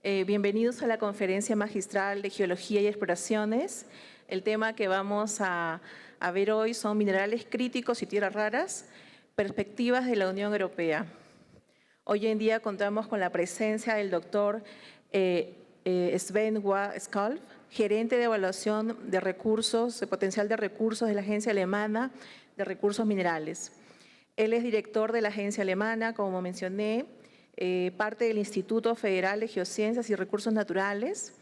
Bienvenidos a la Conferencia Magistral de Geología y Exploraciones. El tema que vamos a ver hoy son minerales críticos y tierras raras, perspectivas de la Unión Europea. Hoy en día contamos con la presencia del doctor Sven Skalf, gerente de evaluación de recursos, de potencial de recursos de la Agencia Alemana de Recursos Minerales. Él es director de la agencia alemana, como mencioné, parte del Instituto Federal de Geociencias y Recursos Naturales,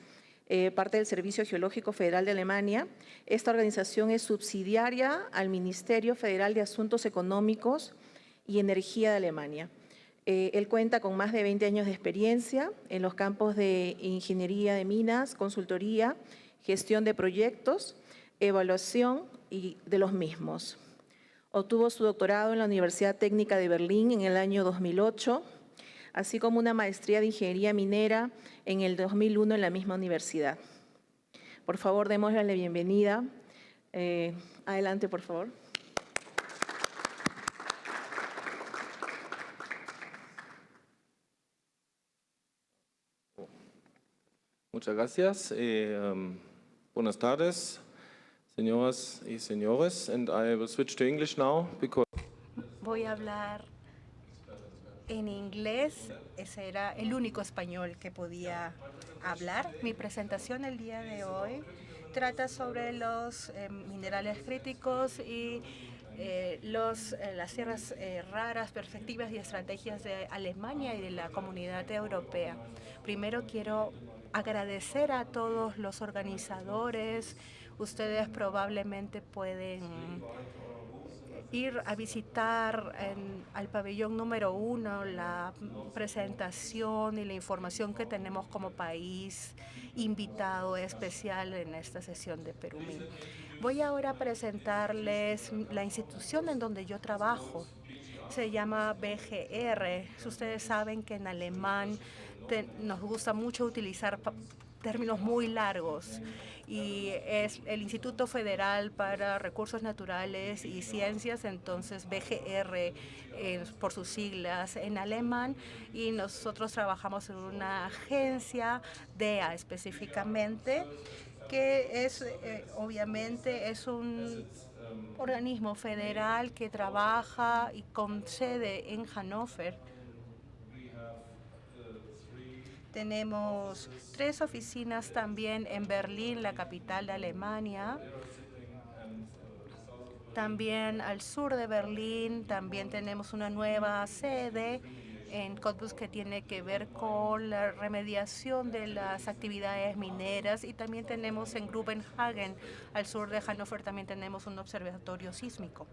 parte del Servicio Geológico Federal de Alemania. Esta organización es subsidiaria al Ministerio Federal de Asuntos Económicos y Energía de Alemania. Él cuenta con más de 20 años de experiencia en los campos de ingeniería de minas, consultoría, gestión de proyectos, evaluación y de los mismos. Obtuvo su doctorado en la Universidad Técnica de Berlín en el año 2008, así como una maestría de ingeniería minera en el 2001 en la misma universidad. Por favor, démosle la bienvenida. Adelante, por favor. Muchas gracias. Buenas tardes, señoras y señores. And I will switch to English now because voy a hablar en inglés. Ese era el único español que podía hablar. Mi presentación el día de hoy trata sobre los minerales críticos y las tierras raras, perspectivas y estrategias de Alemania y de la Comunidad Europea. Primero quiero agradecer a todos los organizadores. Ustedes probablemente pueden ir a visitar al pabellón número 1 la presentación y la información que tenemos como país invitado especial en esta sesión de Perumín. Voy ahora a presentarles la institución en donde yo trabajo. Se llama BGR. Ustedes saben que en alemán nos gusta mucho utilizar términos muy largos, y es el Instituto Federal para Recursos Naturales y Ciencias, entonces BGR por sus siglas en alemán, y nosotros trabajamos en una agencia, DEA específicamente, que es obviamente es un organismo federal que trabaja y con sede en Hannover. Tenemos 3 oficinas también en Berlín, la capital de Alemania. También al sur de Berlín, también tenemos una nueva sede en Cottbus que tiene que ver con la remediación de las actividades mineras, y también tenemos en Grubenhagen, al sur de Hannover, también tenemos un observatorio sísmico.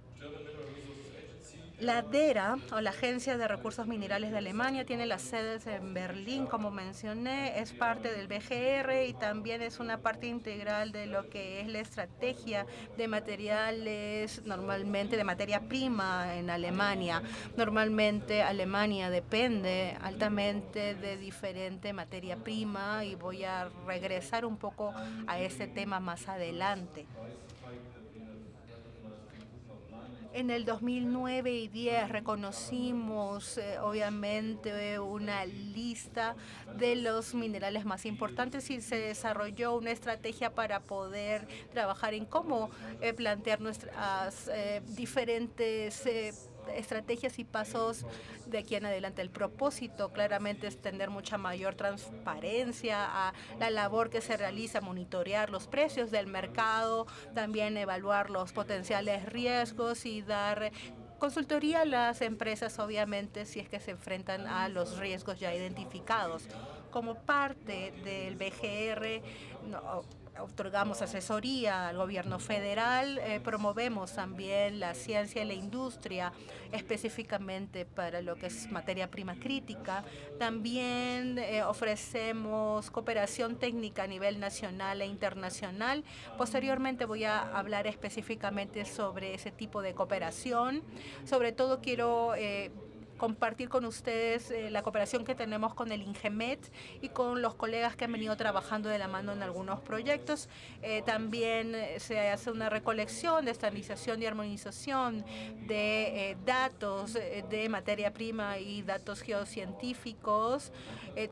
La DERA, o la Agencia de Recursos Minerales de Alemania, tiene las sedes en Berlín, como mencioné, es parte del BGR y también es una parte integral de lo que es la estrategia de materiales, normalmente de materia prima en Alemania. Normalmente Alemania depende altamente de diferente materia prima, y voy a regresar un poco a este tema más adelante. En el 2009 y 2010 reconocimos obviamente una lista de los minerales más importantes, y se desarrolló una estrategia para poder trabajar en cómo plantear nuestras diferentes estrategias y pasos de aquí en adelante. El propósito claramente es tener mucha mayor transparencia a la labor que se realiza, monitorear los precios del mercado, también evaluar los potenciales riesgos y dar consultoría a las empresas, obviamente, si es que se enfrentan a los riesgos ya identificados. Como parte del BGR, otorgamos asesoría al gobierno federal, promovemos también la ciencia y la industria, específicamente para lo que es materia prima crítica. También ofrecemos cooperación técnica a nivel nacional e internacional. Posteriormente voy a hablar específicamente sobre ese tipo de cooperación. Sobre todo quiero compartir con ustedes la cooperación que tenemos con el INGEMET y con los colegas que han venido trabajando de la mano en algunos proyectos. También se hace una recolección de estandarización y armonización de datos de materia prima y datos geocientíficos.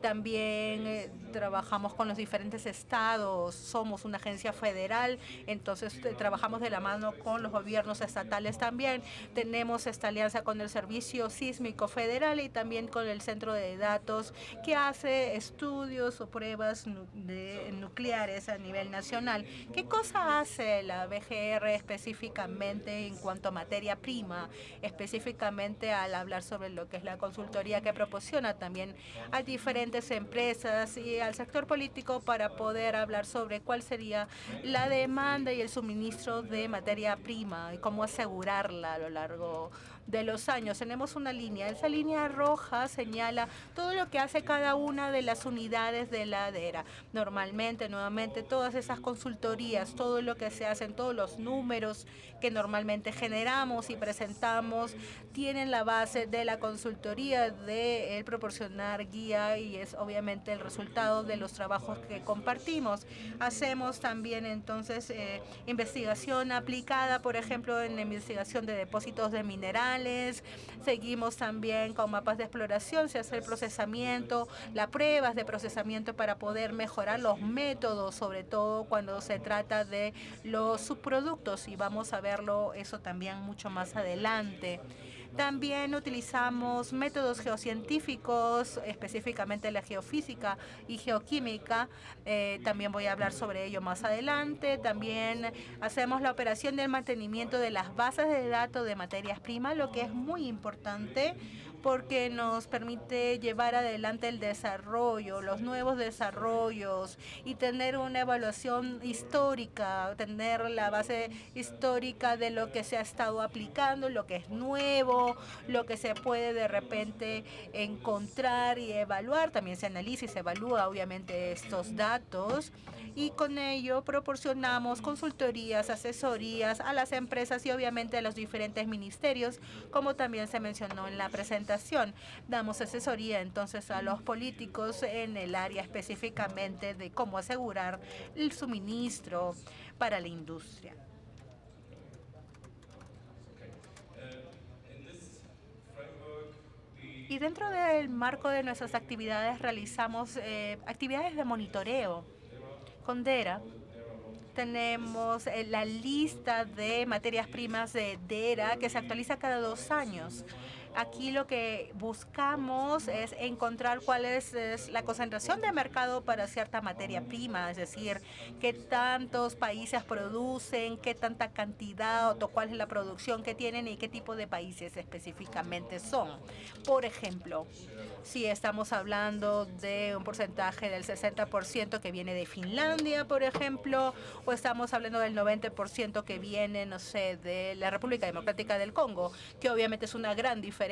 También trabajamos con los diferentes estados. Somos una agencia federal, entonces trabajamos de la mano con los gobiernos estatales también. Tenemos esta alianza con el Servicio Sísmico Federal y también con el Centro de Datos que hace estudios o pruebas nucleares a nivel nacional. ¿Qué cosa hace la BGR específicamente en cuanto a materia prima? Específicamente al hablar sobre lo que es la consultoría que proporciona también a diferentes empresas y al sector político para poder hablar sobre cuál sería la demanda y el suministro de materia prima y cómo asegurarla a lo largo de los años. Tenemos una línea. Esa línea roja señala todo lo que hace cada una de las unidades de la DERA. Normalmente, nuevamente, todas esas consultorías, todo lo que se hacen, todos los números que normalmente generamos y presentamos, tienen la base de la consultoría, de el proporcionar guía y es obviamente el resultado de los trabajos que compartimos. Hacemos también entonces investigación aplicada, por ejemplo, en la investigación de depósitos de minerales. Seguimos también con mapas de exploración, se hace el procesamiento, las pruebas de procesamiento para poder mejorar los métodos, sobre todo cuando se trata de los subproductos, y vamos a verlo eso también mucho más adelante. También utilizamos métodos geocientíficos, específicamente la geofísica y geoquímica. También voy a hablar sobre ello más adelante. También hacemos la operación del mantenimiento de las bases de datos de materias primas, lo que es muy importante porque nos permite llevar adelante el desarrollo, los nuevos desarrollos y tener una evaluación histórica, tener la base histórica de lo que se ha estado aplicando, lo que es nuevo, lo que se puede de repente encontrar y evaluar. También se analiza y se evalúa obviamente estos datos y con ello proporcionamos consultorías, asesorías a las empresas y obviamente a los diferentes ministerios, como también se mencionó en la presentación. Damos asesoría entonces a los políticos en el área específicamente de cómo asegurar el suministro para la industria. Y dentro del marco de nuestras actividades realizamos actividades de monitoreo. Con DERA tenemos la lista de materias primas de DERA que se actualiza cada 2 años. Aquí lo que buscamos es encontrar cuál es la concentración de mercado para cierta materia prima, es decir, qué tantos países producen, qué tanta cantidad o cuál es la producción que tienen y qué tipo de países específicamente son. Por ejemplo, si estamos hablando de un porcentaje del 60% que viene de Finlandia, por ejemplo, o estamos hablando del 90% que viene, no sé, de la República Democrática del Congo, que obviamente es una gran diferencia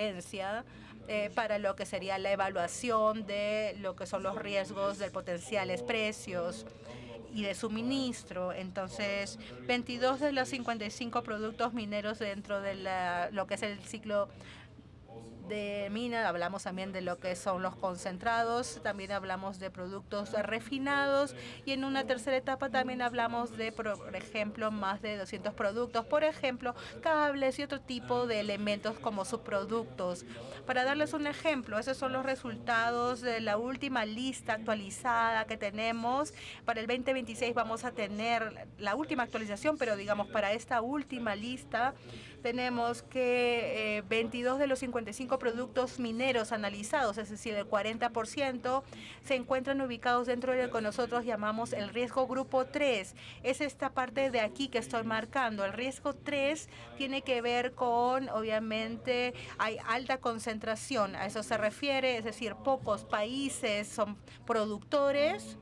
para lo que sería la evaluación de lo que son los riesgos de potenciales precios y de suministro. Entonces, 22 de los 55 productos mineros dentro de lo que es el ciclo de mina, hablamos también de lo que son los concentrados, también hablamos de productos refinados y en una tercera etapa también hablamos de, por ejemplo, más de 200 productos, por ejemplo, cables y otro tipo de elementos como subproductos. Para darles un ejemplo, esos son los resultados de la última lista actualizada que tenemos. Para el 2026 vamos a tener la última actualización, pero digamos para esta última lista tenemos que 22 de los 55 productos mineros analizados, es decir, el 40%, se encuentran ubicados dentro de lo que nosotros llamamos el riesgo grupo 3. Es esta parte de aquí que estoy marcando. El riesgo 3 tiene que ver con, obviamente, hay alta concentración. A eso se refiere, es decir, pocos países son productores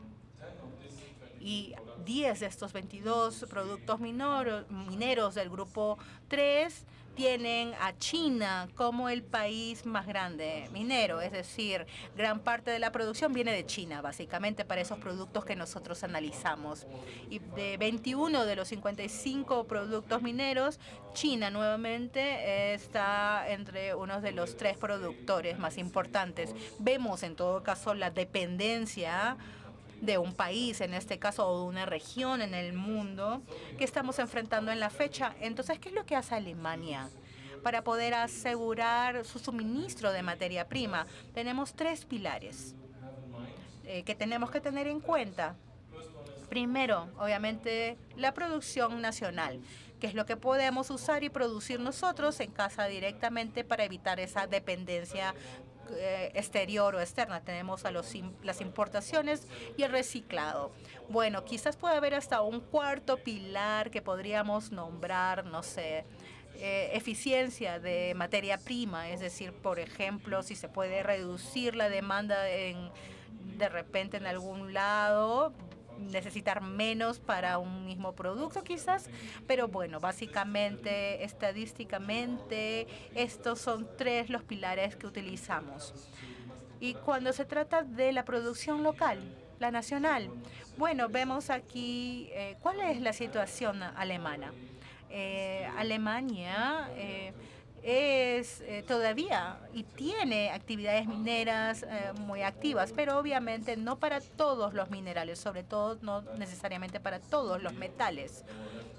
y 10 de estos 22 productos mineros del grupo 3 tienen a China como el país más grande minero, es decir, gran parte de la producción viene de China, básicamente para esos productos que nosotros analizamos. Y de 21 de los 55 productos mineros, China nuevamente está entre uno de los 3 productores más importantes. Vemos en todo caso la dependencia de un país, en este caso, o de una región en el mundo que estamos enfrentando en la fecha. Entonces, ¿qué es lo que hace Alemania para poder asegurar su suministro de materia prima? Tenemos 3 pilares que tenemos que tener en cuenta. Primero, obviamente, la producción nacional, que es lo que podemos usar y producir nosotros en casa directamente para evitar esa dependencia exterior o externa. Tenemos a las importaciones y el reciclado. Bueno, quizás pueda haber hasta un cuarto pilar que podríamos nombrar, no sé, eficiencia de materia prima, es decir, por ejemplo, si se puede reducir la demanda de repente en algún lado, necesitar menos para un mismo producto quizás, pero bueno, básicamente, estadísticamente, estos son 3 los pilares que utilizamos. Y cuando se trata de la producción local, la nacional, bueno, vemos aquí cuál es la situación alemana. Alemania es todavía y tiene actividades mineras muy activas, pero obviamente no para todos los minerales, sobre todo no necesariamente para todos los metales.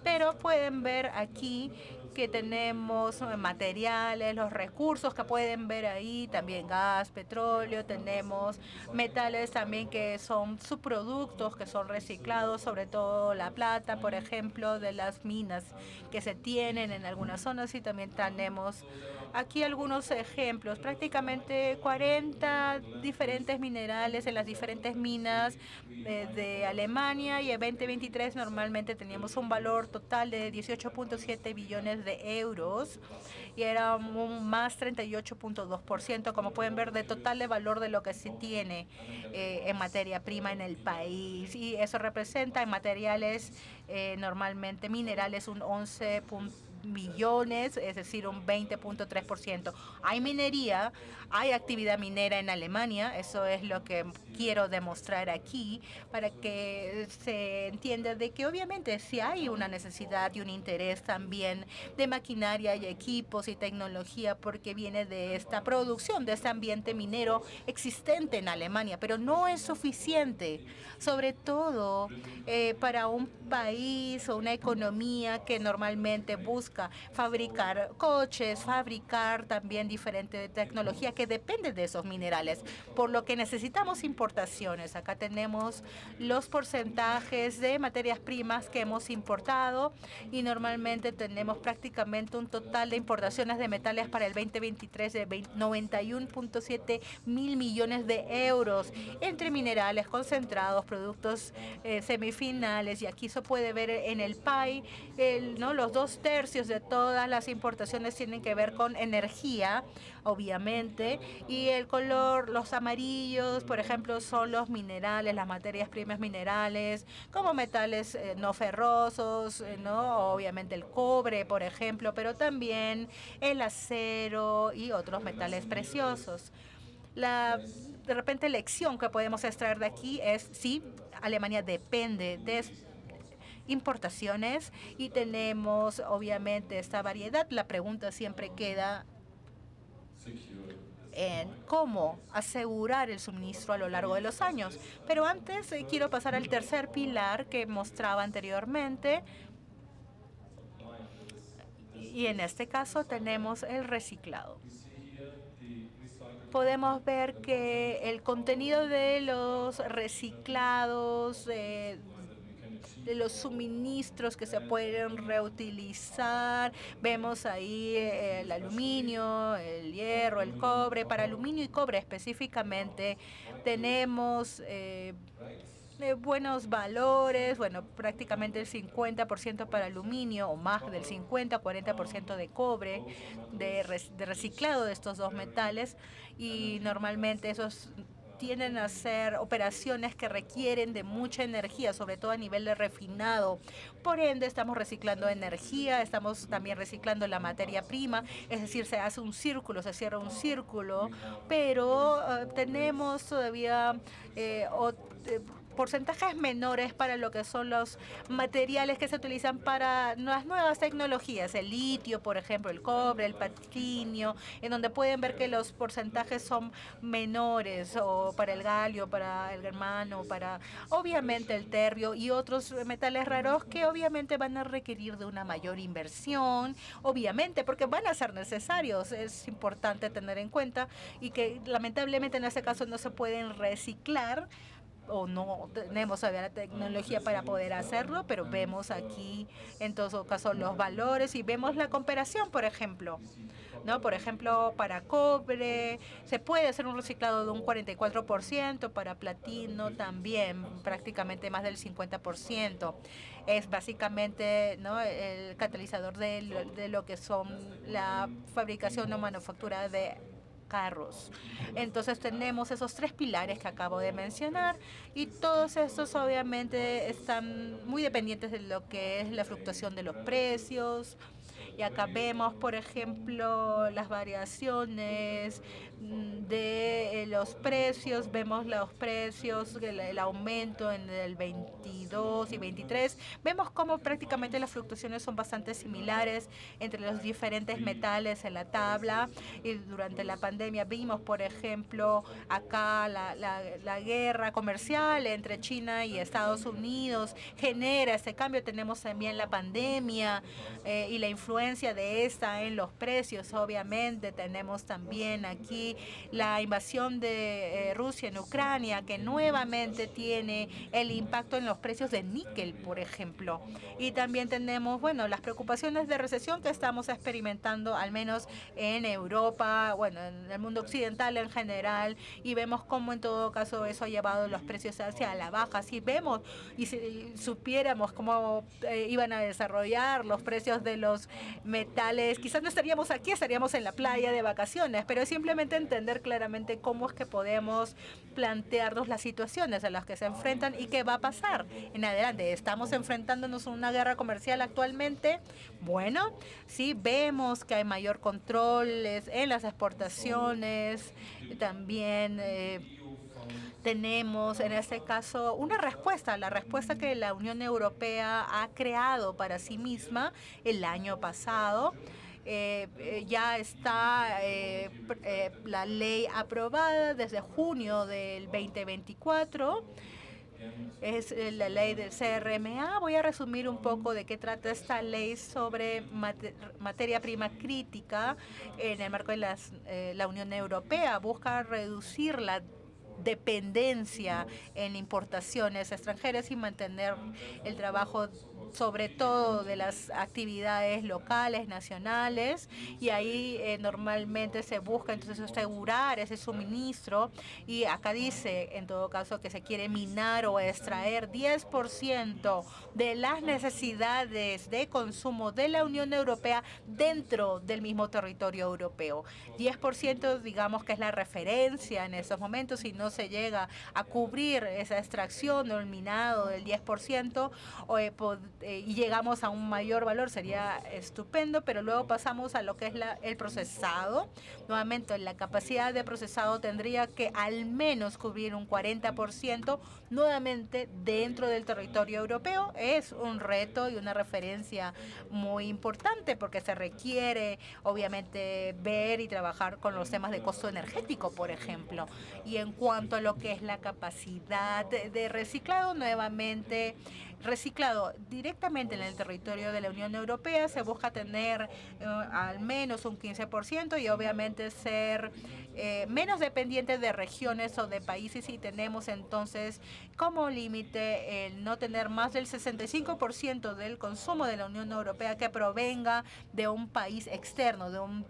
Pero pueden ver aquí que tenemos materiales, los recursos que pueden ver ahí, también gas, petróleo, tenemos metales también que son subproductos que son reciclados, sobre todo la plata, por ejemplo, de las minas que se tienen en algunas zonas, y también tenemos aquí algunos ejemplos, prácticamente 40 diferentes minerales en las diferentes minas de Alemania, y en 2023 normalmente teníamos un valor total de 18.7 billones de euros y era un más 38.2%, como pueden ver, de total de valor de lo que se tiene en materia prima en el país, y eso representa en materiales normalmente minerales un 11 millones, es decir, un 20.3%. Hay minería, hay actividad minera en Alemania, eso es lo que quiero demostrar aquí, para que se entienda de que obviamente sí hay una necesidad y un interés también de maquinaria y equipos y tecnología, porque viene de esta producción, de este ambiente minero existente en Alemania, pero no es suficiente, sobre todo para un país o una economía que normalmente busca fabricar coches, fabricar también diferente tecnología que depende de esos minerales, por lo que necesitamos importaciones. Acá tenemos los porcentajes de materias primas que hemos importado, y normalmente tenemos prácticamente un total de importaciones de metales para el 2023 de 91.7 mil millones de euros entre minerales concentrados, productos semifinales, y aquí se puede ver en el PAI, los 2/3 de todas las importaciones tienen que ver con energía, obviamente, y el color, los amarillos, por ejemplo, son los minerales, las materias primas minerales, como metales no ferrosos, ¿no? Obviamente el cobre, por ejemplo, pero también el acero y otros metales preciosos. De repente, lección que podemos extraer de aquí es, sí, Alemania depende de importaciones y tenemos obviamente esta variedad. La pregunta siempre queda en cómo asegurar el suministro a lo largo de los años. Pero antes quiero pasar al tercer pilar que mostraba anteriormente, y en este caso tenemos el reciclado. Podemos ver que el contenido de los reciclados, de los suministros que se pueden reutilizar. Vemos ahí el aluminio, el hierro, el cobre. Para aluminio y cobre específicamente tenemos buenos valores, bueno, prácticamente el 50% para aluminio o más del 50-40% de cobre, de reciclado de estos dos metales, y normalmente esos tienden a ser operaciones que requieren de mucha energía, sobre todo a nivel de refinado. Por ende, estamos reciclando energía, estamos también reciclando la materia prima, es decir, se hace un círculo, se cierra un círculo, pero tenemos todavía porcentajes menores para lo que son los materiales que se utilizan para las nuevas tecnologías, el litio, por ejemplo, el cobre, el platino, en donde pueden ver que los porcentajes son menores, o para el galio, para el germano, para obviamente el terbio y otros metales raros que obviamente van a requerir de una mayor inversión, obviamente, porque van a ser necesarios, es importante tener en cuenta, y que lamentablemente en este caso no se pueden reciclar, o no tenemos todavía la tecnología para poder hacerlo, pero vemos aquí en todo caso los valores y vemos la comparación, por ejemplo. ¿No? Por ejemplo, para cobre se puede hacer un reciclado de un 44%, para platino también prácticamente más del 50%. Es básicamente, ¿no?, el catalizador de lo que son la fabricación o manufactura de carros. Entonces tenemos esos tres pilares que acabo de mencionar, y todos estos obviamente están muy dependientes de lo que es la fluctuación de los precios. Y acá vemos, por ejemplo, las variaciones de los precios. Vemos los precios, el aumento en el 22 y 23. Vemos cómo prácticamente las fluctuaciones son bastante similares entre los diferentes metales en la tabla. Y durante la pandemia vimos, por ejemplo, acá la guerra comercial entre China y Estados Unidos genera este cambio. Tenemos también la pandemia y la influencia de esta en los precios. Obviamente tenemos también aquí la invasión de Rusia en Ucrania, que nuevamente tiene el impacto en los precios de níquel, por ejemplo. Y también tenemos, bueno, las preocupaciones de recesión que estamos experimentando, al menos en Europa, bueno, en el mundo occidental en general, y vemos cómo en todo caso eso ha llevado los precios hacia la baja. Si vemos y si supiéramos cómo iban a desarrollar los precios de los metales, quizás no estaríamos aquí, estaríamos en la playa de vacaciones, pero es simplemente entender claramente cómo es que podemos plantearnos las situaciones a las que se enfrentan y qué va a pasar en adelante. ¿Estamos enfrentándonos a una guerra comercial actualmente? Bueno, sí vemos que hay mayor controles en las exportaciones, también tenemos en este caso una respuesta, la respuesta que la Unión Europea ha creado para sí misma el año pasado. Ya está la ley aprobada desde junio del 2024. Es la ley del CRMA. Voy a resumir un poco de qué trata esta ley sobre materia prima crítica en el marco de la Unión Europea. Busca reducir la dependencia en importaciones extranjeras y mantener el trabajo sobre todo de las actividades locales, nacionales, y ahí normalmente se busca entonces asegurar ese suministro, y acá dice en todo caso que se quiere minar o extraer 10% de las necesidades de consumo de la Unión Europea dentro del mismo territorio europeo. 10% digamos que es la referencia en estos momentos. Si no se llega a cubrir esa extracción o el minado del 10%, y llegamos a un mayor valor, sería estupendo, pero luego pasamos a lo que es el procesado. Nuevamente, la capacidad de procesado tendría que al menos cubrir un 40% nuevamente dentro del territorio europeo. Es un reto y una referencia muy importante porque se requiere obviamente ver y trabajar con los temas de costo energético, por ejemplo. Y en cuanto a lo que es la capacidad de reciclado, nuevamente reciclado directamente en el territorio de la Unión Europea, se busca tener al menos un 15% y obviamente ser menos dependientes de regiones o de países, y tenemos entonces como límite el no tener más del 65% del consumo de la Unión Europea que provenga de un país externo, de un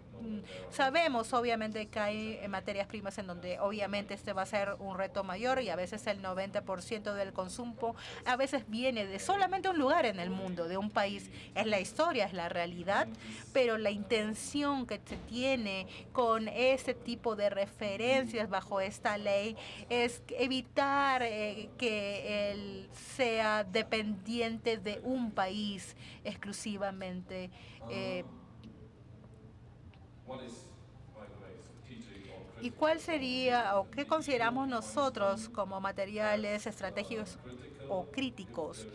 Sabemos obviamente que hay materias primas en donde obviamente este va a ser un reto mayor y a veces el 90% del consumo a veces viene de solamente un lugar en el mundo, de un país. Es la historia, es la realidad, pero la intención que se tiene con este tipo de referencias bajo esta ley es evitar que él sea dependiente de un país exclusivamente. ¿Y cuál sería o qué consideramos nosotros como materiales estratégicos o críticos?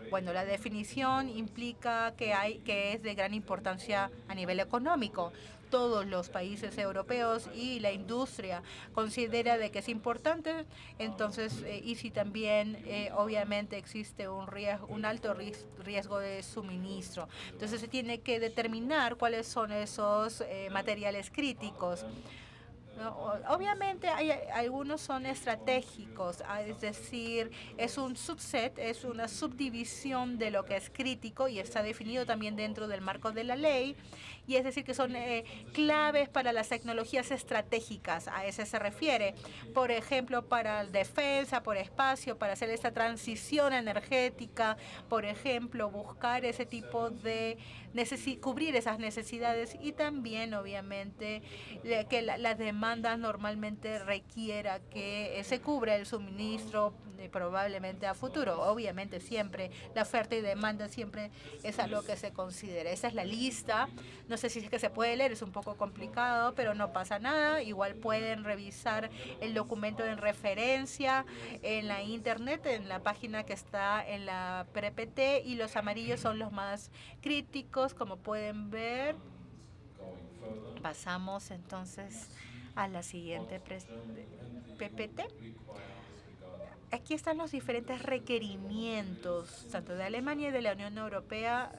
Bueno, la definición implica que es de gran importancia a nivel económico. Todos los países europeos y la industria considera de que es importante, entonces, y si también obviamente existe un alto riesgo de suministro. Entonces se tiene que determinar cuáles son esos materiales críticos. ¿No? Obviamente algunos son estratégicos, es decir, es un subset, es una subdivisión de lo que es crítico y está definido también dentro del marco de la ley, y es decir, que son claves para las tecnologías estratégicas, a eso se refiere. Por ejemplo, para defensa, por espacio, para hacer esta transición energética, por ejemplo, buscar ese tipo de cubrir esas necesidades y también, obviamente, que las demandas normalmente requiera que se cubra el suministro probablemente a futuro. Obviamente siempre la oferta y demanda siempre es algo que se considera. Esa es la lista. No sé si es que se puede leer, es un poco complicado, pero no pasa nada. Igual pueden revisar el documento en referencia en la internet, en la página que está en la PPT, y los amarillos son los más críticos, como pueden ver. Pasamos entonces a la siguiente PPT. Aquí están los diferentes requerimientos, tanto de Alemania y de la Unión Europea,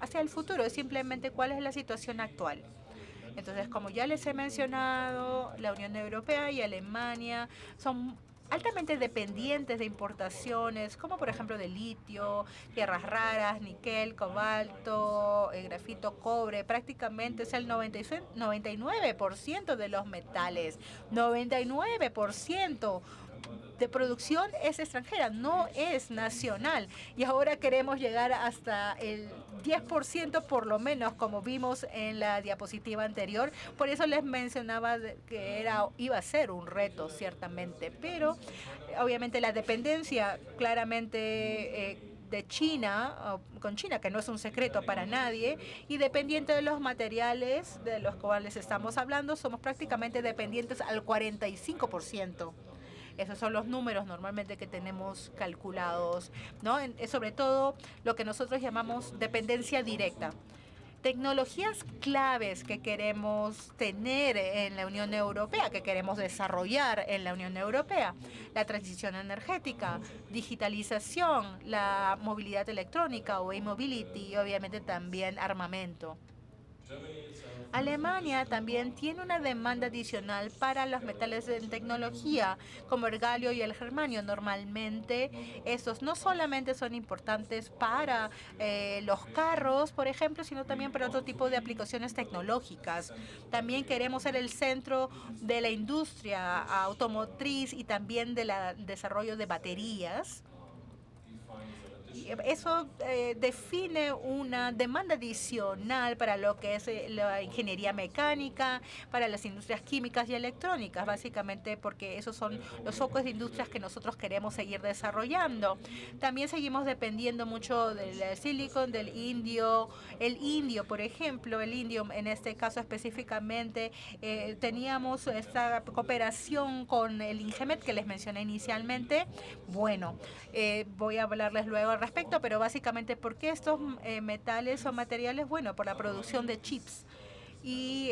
hacia el futuro. Es simplemente cuál es la situación actual. Entonces, como ya les he mencionado, la Unión Europea y Alemania son altamente dependientes de importaciones, como por ejemplo de litio, tierras raras, níquel, cobalto, grafito, cobre. Prácticamente es el 99% de los metales. 99% de producción es extranjera, no es nacional. Y ahora queremos llegar hasta el 10% por lo menos, como vimos en la diapositiva anterior. Por eso les mencionaba que iba a ser un reto, ciertamente. Pero obviamente la dependencia claramente de China, con China, que no es un secreto para nadie, y dependiente de los materiales de los cuales estamos hablando, somos prácticamente dependientes al 45%. Esos son los números normalmente que tenemos calculados, ¿no? Sobre todo lo que nosotros llamamos dependencia directa. Tecnologías claves que queremos tener en la Unión Europea, que queremos desarrollar en la Unión Europea: la transición energética, digitalización, la movilidad electrónica o e-mobility, y obviamente también armamento. Alemania también tiene una demanda adicional para los metales en tecnología, como el galio y el germanio. Normalmente estos no solamente son importantes para los carros, por ejemplo, sino también para otro tipo de aplicaciones tecnológicas. También queremos ser el centro de la industria automotriz y también del desarrollo de baterías. Eso define una demanda adicional para lo que es la ingeniería mecánica, para las industrias químicas y electrónicas, básicamente porque esos son los focos de industrias que nosotros queremos seguir desarrollando. También seguimos dependiendo mucho del silicon, del indio. El indio, por ejemplo, el indio en este caso específicamente, teníamos esta cooperación con el Ingemet que les mencioné inicialmente. Bueno, voy a hablarles luego al respecto, pero básicamente, ¿por qué estos metales o materiales? Bueno, por la producción de chips. Y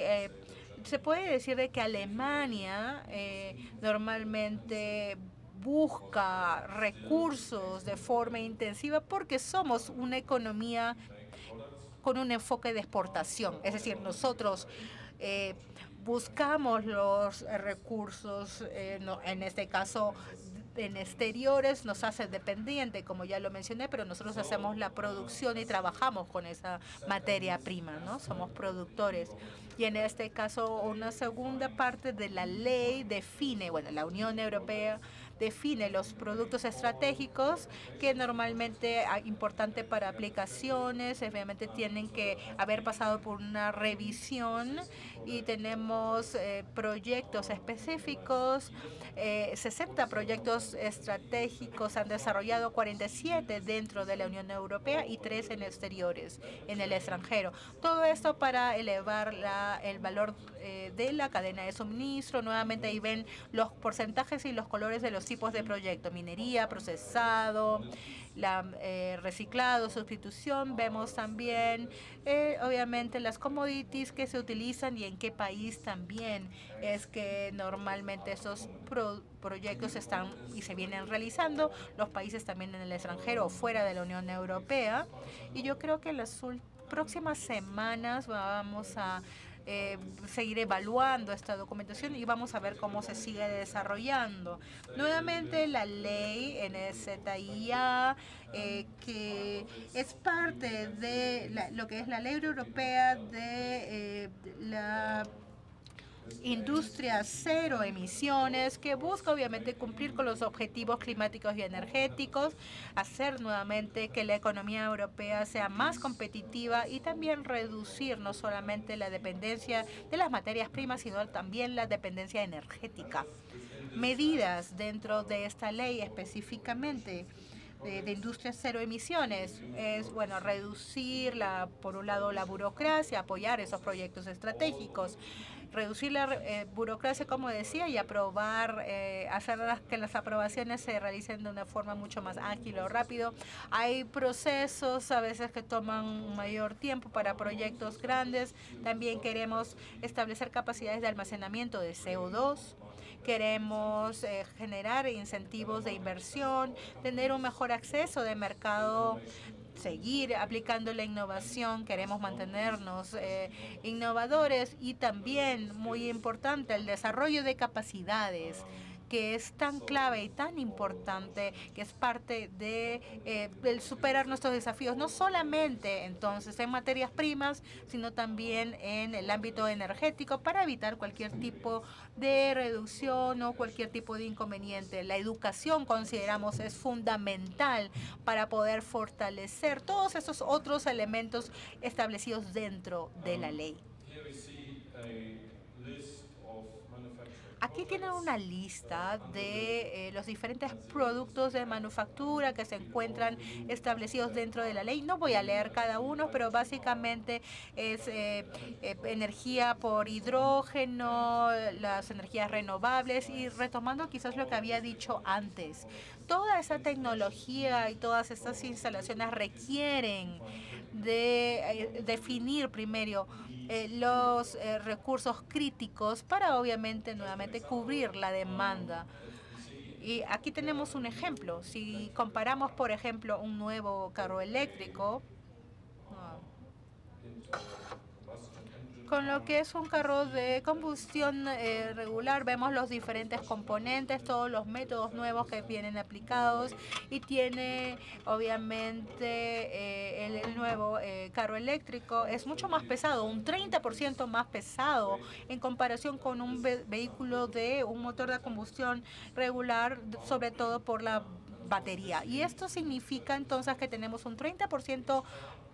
se puede decir de que Alemania normalmente busca recursos de forma intensiva porque somos una economía con un enfoque de exportación. Es decir, nosotros buscamos los recursos, en este caso en exteriores, nos hace dependiente, como ya lo mencioné, pero nosotros hacemos la producción y trabajamos con esa materia prima, ¿no? Somos productores. y en este caso una segunda parte de la ley define, bueno, la Unión Europea define los productos estratégicos que normalmente es importante para aplicaciones, obviamente tienen que haber pasado por una revisión y tenemos proyectos específicos, 60 proyectos estratégicos han desarrollado, 47 dentro de la Unión Europea y 3 en exteriores, en el extranjero. Todo esto para elevar el valor de la cadena de suministro. Nuevamente ahí ven los porcentajes y los colores de los tipos de proyecto: minería, procesado, reciclado, sustitución. Vemos también, obviamente, las commodities que se utilizan y en qué país también es que normalmente esos proyectos están y se vienen realizando, los países también en el extranjero o fuera de la Unión Europea. Y yo creo que en las próximas semanas vamos a seguir evaluando esta documentación y vamos a ver cómo se sigue desarrollando. Nuevamente la ley NZIA, que es parte de lo que es la ley europea de la industria cero emisiones, que busca obviamente cumplir con los objetivos climáticos y energéticos, hacer nuevamente que la economía europea sea más competitiva y también reducir no solamente la dependencia de las materias primas, sino también la dependencia energética. Medidas dentro de esta ley específicamente de industria cero emisiones es, bueno, reducir por un lado la burocracia, apoyar esos proyectos estratégicos, reducir la burocracia, como decía, y aprobar, hacer que las aprobaciones se realicen de una forma mucho más ágil o rápido. Hay procesos a veces que toman mayor tiempo para proyectos grandes. También queremos establecer capacidades de almacenamiento de CO2. Queremos generar incentivos de inversión, tener un mejor acceso de mercado, seguir aplicando la innovación, queremos mantenernos innovadores y también, muy importante, el desarrollo de capacidades, que es tan clave y tan importante, que es parte de superar nuestros desafíos, no solamente entonces en materias primas, sino también en el ámbito energético, para evitar cualquier tipo de reducción o cualquier tipo de inconveniente. La educación, consideramos, es fundamental para poder fortalecer todos esos otros elementos establecidos dentro de la ley. Aquí tienen una lista de los diferentes productos de manufactura que se encuentran establecidos dentro de la ley. No voy a leer cada uno, pero básicamente es energía por hidrógeno, las energías renovables, y retomando quizás lo que había dicho antes, toda esa tecnología y todas estas instalaciones requieren de definir primero los recursos críticos para, obviamente, nuevamente cubrir la demanda. Y aquí tenemos un ejemplo. Si comparamos, por ejemplo, un nuevo carro eléctrico con lo que es un carro de combustión regular, vemos los diferentes componentes, todos los métodos nuevos que vienen aplicados, y tiene obviamente el nuevo carro eléctrico es mucho más pesado, un 30% más pesado en comparación con un vehículo de un motor de combustión regular, sobre todo por la batería. Y esto significa entonces que tenemos un 30%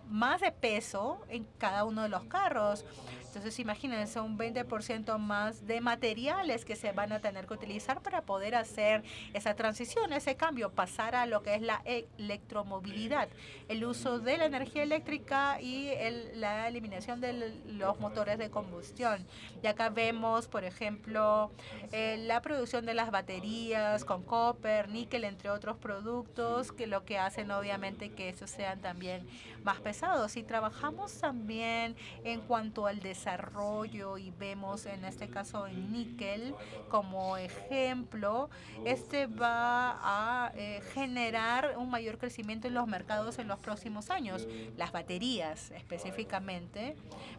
más de peso en cada uno de los carros. Entonces, imagínense, un 20% más de materiales que se van a tener que utilizar para poder hacer esa transición, ese cambio, pasar a lo que es la electromovilidad, el uso de la energía eléctrica y la eliminación de los motores de combustión. Y acá vemos, por ejemplo, la producción de las baterías con copper, níquel, entre otros productos, que lo que hacen, obviamente, que esos sean también más pesados. Y trabajamos también en cuanto al desarrollo, y vemos en este caso el níquel como ejemplo. Este va a generar un mayor crecimiento en los mercados en los próximos años. Las baterías específicamente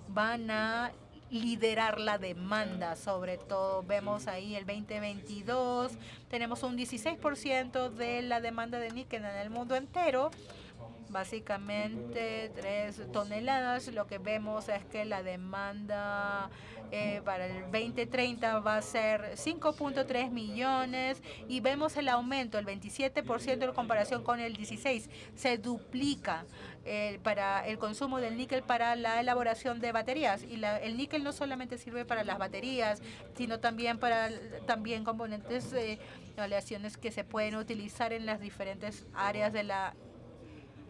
van a liderar la demanda, sobre todo. Vemos ahí el 2022, tenemos un 16% de la demanda de níquel en el mundo entero, básicamente 3 toneladas. Lo que vemos es que la demanda para el 2030 va a ser 5.3 millones y vemos el aumento, el 27% en comparación con el 16. Se duplica para el consumo del níquel para la elaboración de baterías. Y el níquel no solamente sirve para las baterías, sino también para componentes de aleaciones que se pueden utilizar en las diferentes áreas de la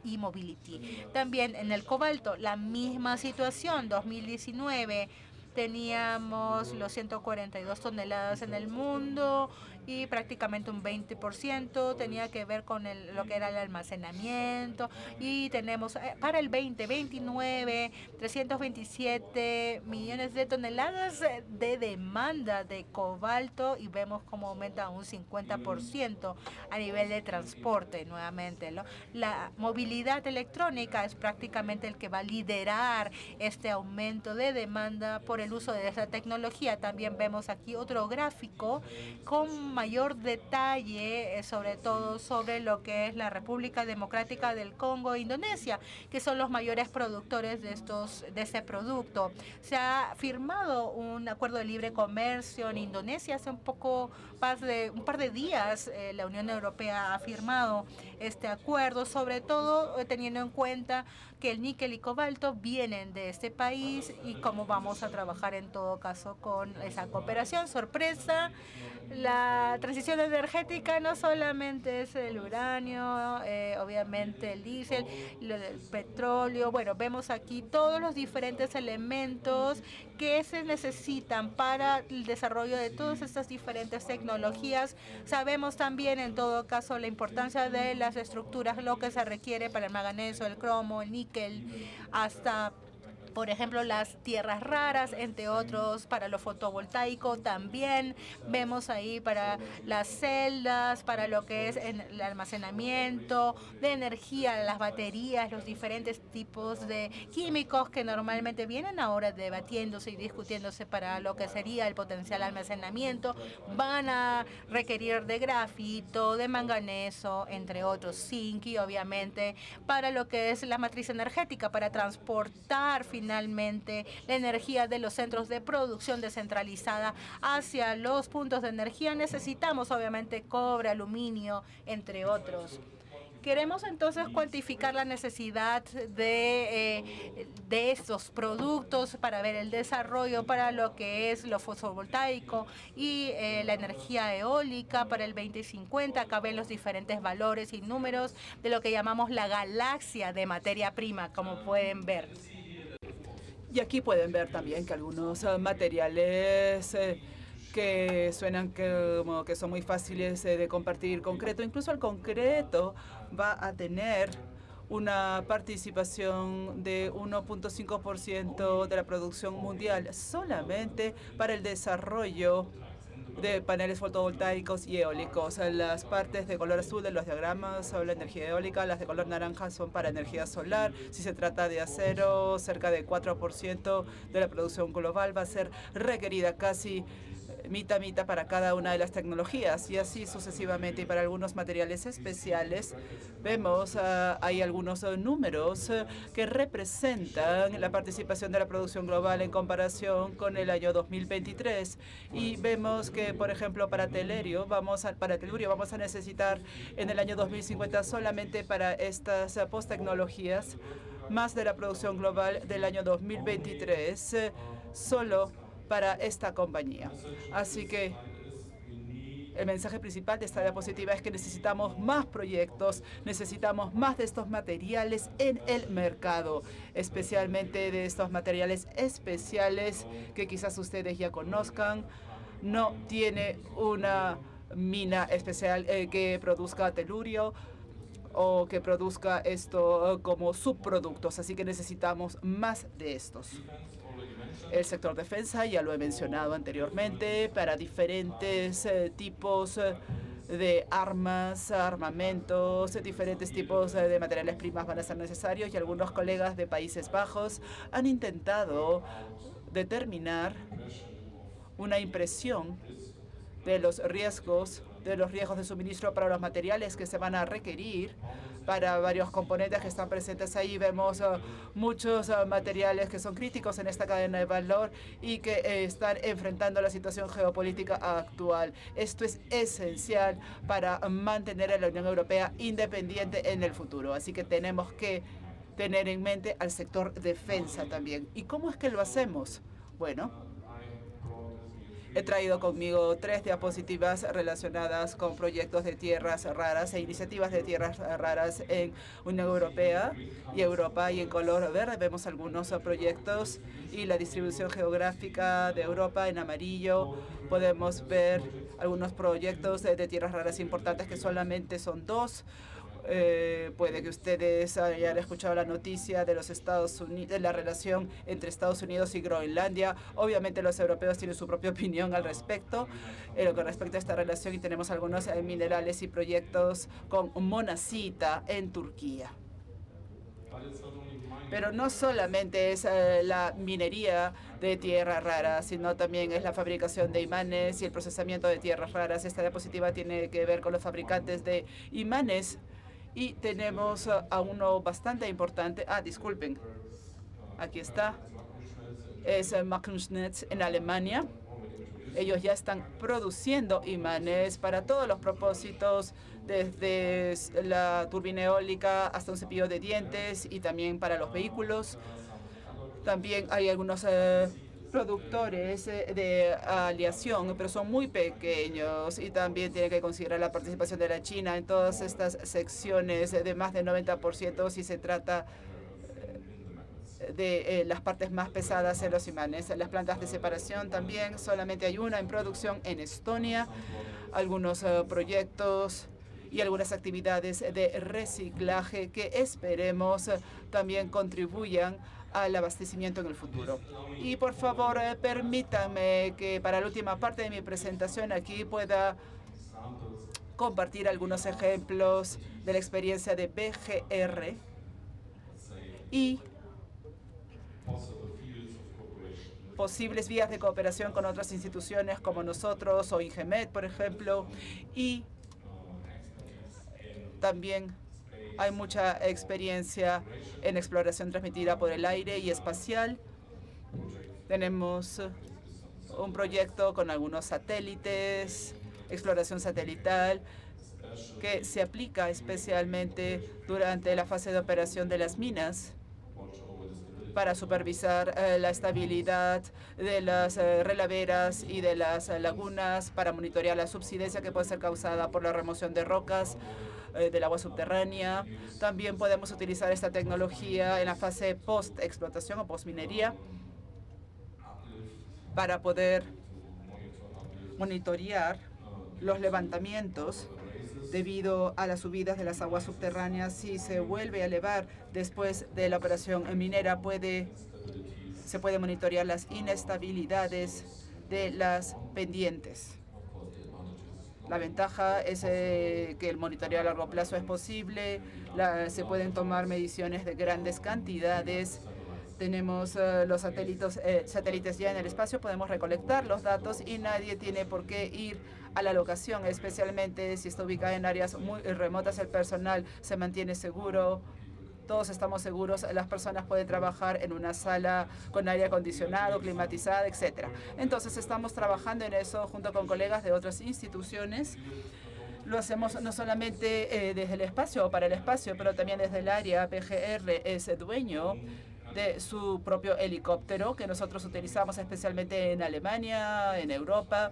e-mobility. También en el cobalto, la misma situación. 2019 teníamos los 142 toneladas en el mundo y prácticamente un 20% tenía que ver con lo que era el almacenamiento. Y tenemos para el 2029 327 millones de toneladas de demanda de cobalto y vemos cómo aumenta un 50% a nivel de transporte nuevamente, ¿no? La movilidad electrónica es prácticamente el que va a liderar este aumento de demanda por el uso de esa tecnología. También vemos aquí otro gráfico con mayor detalle, sobre todo sobre lo que es la República Democrática del Congo e Indonesia, que son los mayores productores de este producto. Se ha firmado un acuerdo de libre comercio en Indonesia hace un par de días. La Unión Europea ha firmado este acuerdo, sobre todo teniendo en cuenta que el níquel y cobalto vienen de este país y cómo vamos a trabajar en todo caso con esa cooperación. Sorpresa, la transición energética no solamente es el uranio, obviamente el diésel, el petróleo. Bueno, vemos aquí todos los diferentes elementos que se necesitan para el desarrollo de todas estas diferentes tecnologías. Sabemos también en todo caso la importancia de las estructuras, lo que se requiere para el manganeso, el cromo, el níquel, hasta por ejemplo, las tierras raras, entre otros, para lo fotovoltaico también. Vemos ahí para las celdas, para lo que es el almacenamiento de energía, las baterías, los diferentes tipos de químicos que normalmente vienen ahora debatiéndose y discutiéndose para lo que sería el potencial almacenamiento. Van a requerir de grafito, de manganeso, entre otros, zinc y obviamente para lo que es la matriz energética, para transportar finalmente la energía de los centros de producción descentralizada hacia los puntos de energía. Necesitamos obviamente cobre, aluminio, entre otros. Queremos entonces cuantificar la necesidad de estos productos para ver el desarrollo para lo que es lo fotovoltaico y la energía eólica para el 2050. Acá ven los diferentes valores y números de lo que llamamos la galaxia de materia prima, como pueden ver. Y aquí pueden ver también que algunos materiales que suenan como que son muy fáciles de compartir. Concreto, incluso el concreto va a tener una participación de 1.5% de la producción mundial solamente para el desarrollo de paneles fotovoltaicos y eólicos. Las partes de color azul de los diagramas son la energía eólica, las de color naranja son para energía solar. Si se trata de acero, cerca de 4% de la producción global va a ser requerida, casi mitad para cada una de las tecnologías y así sucesivamente. Y para algunos materiales especiales vemos hay algunos números que representan la participación de la producción global en comparación con el año 2023 y vemos que, por ejemplo, para telurio vamos a necesitar en el año 2050 solamente para estas post-tecnologías más de la producción global del año 2023 solo para esta compañía. Así que el mensaje principal de esta diapositiva es que necesitamos más proyectos, necesitamos más de estos materiales en el mercado, especialmente de estos materiales especiales que quizás ustedes ya conozcan. No tiene una mina especial que produzca telurio o que produzca esto como subproductos, así que necesitamos más de estos. El sector defensa, ya lo he mencionado anteriormente, para diferentes tipos de armas, armamentos, diferentes tipos de materiales primas van a ser necesarios y algunos colegas de Países Bajos han intentado determinar una impresión de los riesgos de suministro para los materiales que se van a requerir para varios componentes que están presentes ahí. Vemos muchos materiales que son críticos en esta cadena de valor y que están enfrentando la situación geopolítica actual. Esto es esencial para mantener a la Unión Europea independiente en el futuro. Así que tenemos que tener en mente al sector defensa también. ¿Y cómo es que lo hacemos? Bueno, he traído conmigo 3 diapositivas relacionadas con proyectos de tierras raras e iniciativas de tierras raras en Unión Europea y Europa. Y en color verde vemos algunos proyectos y la distribución geográfica de Europa. En amarillo podemos ver algunos proyectos de tierras raras importantes que solamente son 2. Puede que ustedes hayan escuchado la noticia de los Estados Unidos, de la relación entre Estados Unidos y Groenlandia. Obviamente los europeos tienen su propia opinión al respecto, lo que respecta a esta relación, y tenemos algunos minerales y proyectos con monazita en Turquía. Pero no solamente es la minería de tierras raras, sino también es la fabricación de imanes y el procesamiento de tierras raras. Esta diapositiva tiene que ver con los fabricantes de imanes. Y tenemos a uno bastante importante. Disculpen. Aquí está. Es Magnuschnetz en Alemania. Ellos ya están produciendo imanes para todos los propósitos, desde la turbina eólica hasta un cepillo de dientes y también para los vehículos. También hay algunos productores de aleación, pero son muy pequeños, y también tiene que considerar la participación de la China en todas estas secciones de más del 90% si se trata de las partes más pesadas en los imanes. Las plantas de separación también, solamente hay una en producción en Estonia. Algunos proyectos y algunas actividades de reciclaje que esperemos también contribuyan al abastecimiento en el futuro. Y por favor, permítanme que para la última parte de mi presentación aquí pueda compartir algunos ejemplos de la experiencia de BGR y posibles vías de cooperación con otras instituciones como nosotros o INGEMET, por ejemplo. Y también hay mucha experiencia en exploración transmitida por el aire y espacial. Tenemos un proyecto con algunos satélites, exploración satelital, que se aplica especialmente durante la fase de operación de las minas para supervisar la estabilidad de las relaveras y de las lagunas, para monitorear la subsidencia que puede ser causada por la remoción de rocas del agua subterránea. También podemos utilizar esta tecnología en la fase post-explotación o post-minería para poder monitorear los levantamientos debido a las subidas de las aguas subterráneas. Si se vuelve a elevar después de la operación minera, se puede monitorear las inestabilidades de las pendientes. La ventaja es que el monitoreo a largo plazo es posible, se pueden tomar mediciones de grandes cantidades. Tenemos los satélites ya en el espacio, podemos recolectar los datos y nadie tiene por qué ir a la locación, especialmente si está ubicada en áreas muy remotas. El personal se mantiene seguro, todos estamos seguros, las personas pueden trabajar en una sala con aire acondicionado, climatizada, etc. Entonces estamos trabajando en eso junto con colegas de otras instituciones. Lo hacemos no solamente desde el espacio o para el espacio, pero también desde el área. BGR es dueño de su propio helicóptero que nosotros utilizamos especialmente en Alemania, en Europa,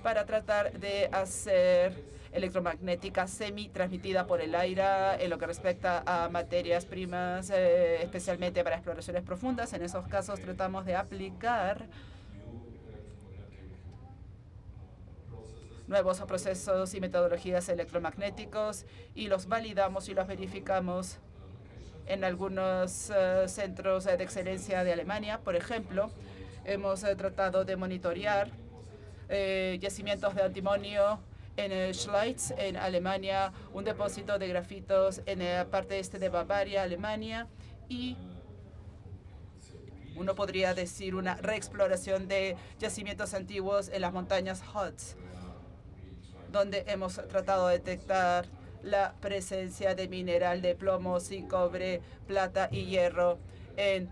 para tratar de hacer electromagnética semi-transmitida por el aire en lo que respecta a materias primas, especialmente para exploraciones profundas. En esos casos tratamos de aplicar nuevos procesos y metodologías electromagnéticos y los validamos y los verificamos en algunos centros de excelencia de Alemania. Por ejemplo, hemos tratado de monitorear yacimientos de antimonio en Schleiz, en Alemania, un depósito de grafitos en la parte este de Bavaria, Alemania, y uno podría decir una reexploración de yacimientos antiguos en las montañas Harz. donde hemos tratado de detectar la presencia de mineral de plomo, zinc, cobre, plata y hierro en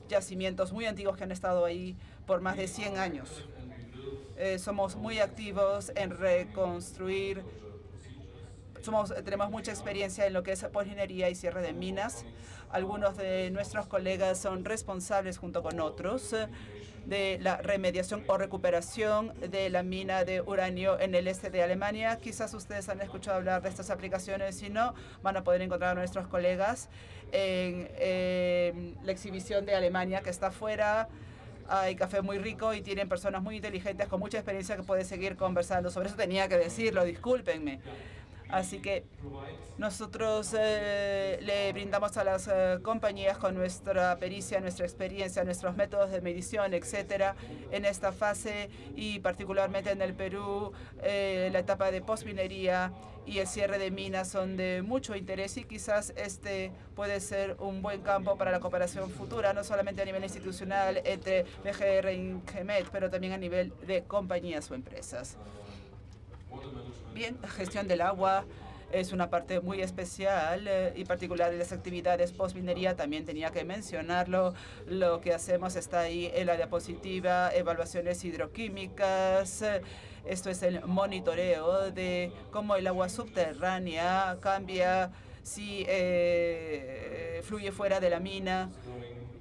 yacimientos muy antiguos que han estado ahí por más de 100 años. Somos muy activos en reconstruir. Tenemos mucha experiencia en lo que es posminería y cierre de minas. Algunos de nuestros colegas son responsables, junto con otros, de la remediación o recuperación de la mina de uranio en el este de Alemania. Quizás ustedes han escuchado hablar de estas aplicaciones. Si no, van a poder encontrar a nuestros colegas en la exhibición de Alemania, que está afuera. Hay café muy rico y tienen personas muy inteligentes con mucha experiencia que pueden seguir conversando. Sobre eso tenía que decirlo, discúlpenme. Así que nosotros le brindamos a las compañías con nuestra pericia, nuestra experiencia, nuestros métodos de medición, etcétera, en esta fase, y particularmente en el Perú, la etapa de postminería y el cierre de minas son de mucho interés, y quizás este puede ser un buen campo para la cooperación futura, no solamente a nivel institucional entre BGR y GEMET, pero también a nivel de compañías o empresas. Bien, la gestión del agua es una parte muy especial y particular de las actividades postminería. También tenía que mencionarlo. Lo que hacemos está ahí en la diapositiva: evaluaciones hidroquímicas. Esto es el monitoreo de cómo el agua subterránea cambia si fluye fuera de la mina,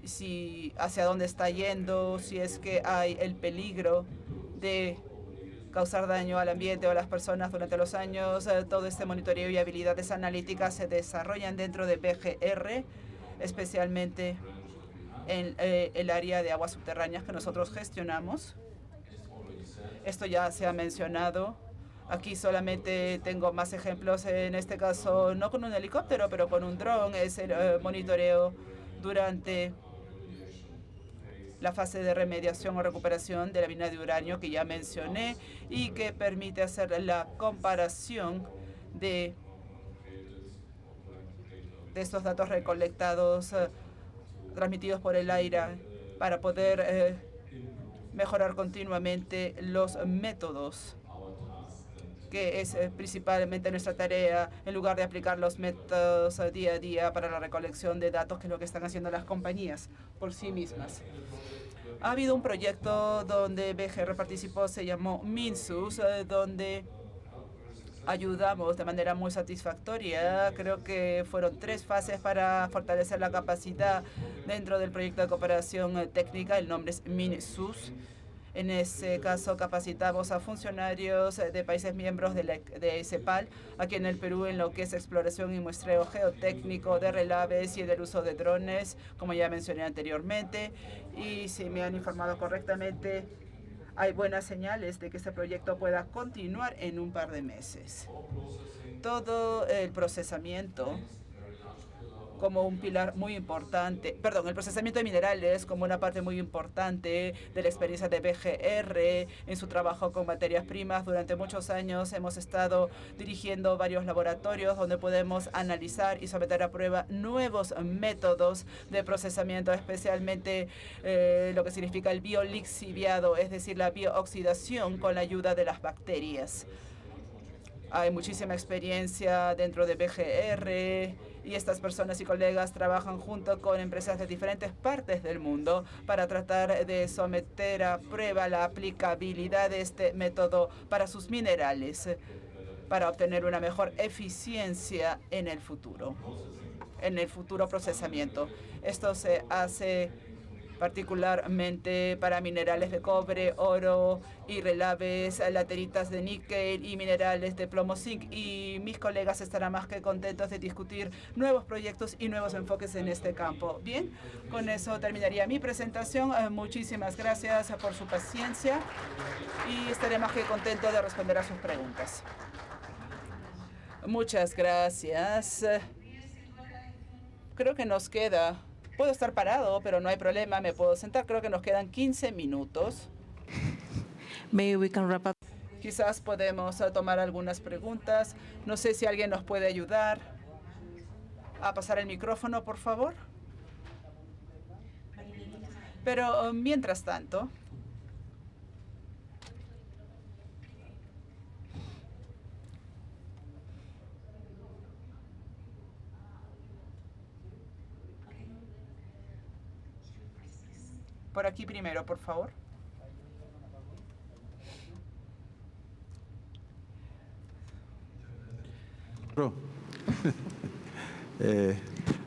si hacia dónde está yendo, si es que hay el peligro de causar daño al ambiente o a las personas durante los años. Todo este monitoreo y habilidades analíticas se desarrollan dentro de BGR, especialmente en el área de aguas subterráneas que nosotros gestionamos. Esto ya se ha mencionado. Aquí solamente tengo más ejemplos. En este caso, no con un helicóptero, pero con un dron. Es el monitoreo durante la fase de remediación o recuperación de la mina de uranio que ya mencioné, y que permite hacer la comparación de estos datos recolectados, transmitidos por el aire, para poder mejorar continuamente los métodos, que es principalmente nuestra tarea, en lugar de aplicar los métodos día a día para la recolección de datos, que es lo que están haciendo las compañías por sí mismas. Ha habido un proyecto donde BGR participó, se llamó MinSUS, donde ayudamos de manera muy satisfactoria. Creo que fueron 3 fases para fortalecer la capacidad dentro del proyecto de cooperación técnica. El nombre es MinSUS. En ese caso, capacitamos a funcionarios de países miembros de CEPAL, aquí en el Perú, en lo que es exploración y muestreo geotécnico de relaves y del uso de drones, como ya mencioné anteriormente. Y si me han informado correctamente, hay buenas señales de que este proyecto pueda continuar en un par de meses. Todo el procesamiento como un pilar muy importante, el procesamiento de minerales como una parte muy importante de la experiencia de BGR en su trabajo con materias primas. Durante muchos años hemos estado dirigiendo varios laboratorios donde podemos analizar y someter a prueba nuevos métodos de procesamiento, especialmente lo que significa el biolixiviado, es decir, la biooxidación con la ayuda de las bacterias. Hay muchísima experiencia dentro de BGR, y estas personas y colegas trabajan junto con empresas de diferentes partes del mundo para tratar de someter a prueba la aplicabilidad de este método para sus minerales, para obtener una mejor eficiencia en el futuro procesamiento. Esto se hace particularmente para minerales de cobre, oro y relaves, lateritas de níquel y minerales de plomo, zinc. Y mis colegas estarán más que contentos de discutir nuevos proyectos y nuevos enfoques en este campo. Bien, con eso terminaría mi presentación. Muchísimas gracias por su paciencia y estaré más que contento de responder a sus preguntas. Muchas gracias. Creo que nos queda... Puedo estar parado, pero no hay problema, me puedo sentar. Creo que nos quedan 15 minutos. Maybe we can wrap up. Quizás podemos tomar algunas preguntas. No sé si alguien nos puede ayudar a pasar el micrófono, por favor. Pero mientras tanto, Por aquí primero, por favor.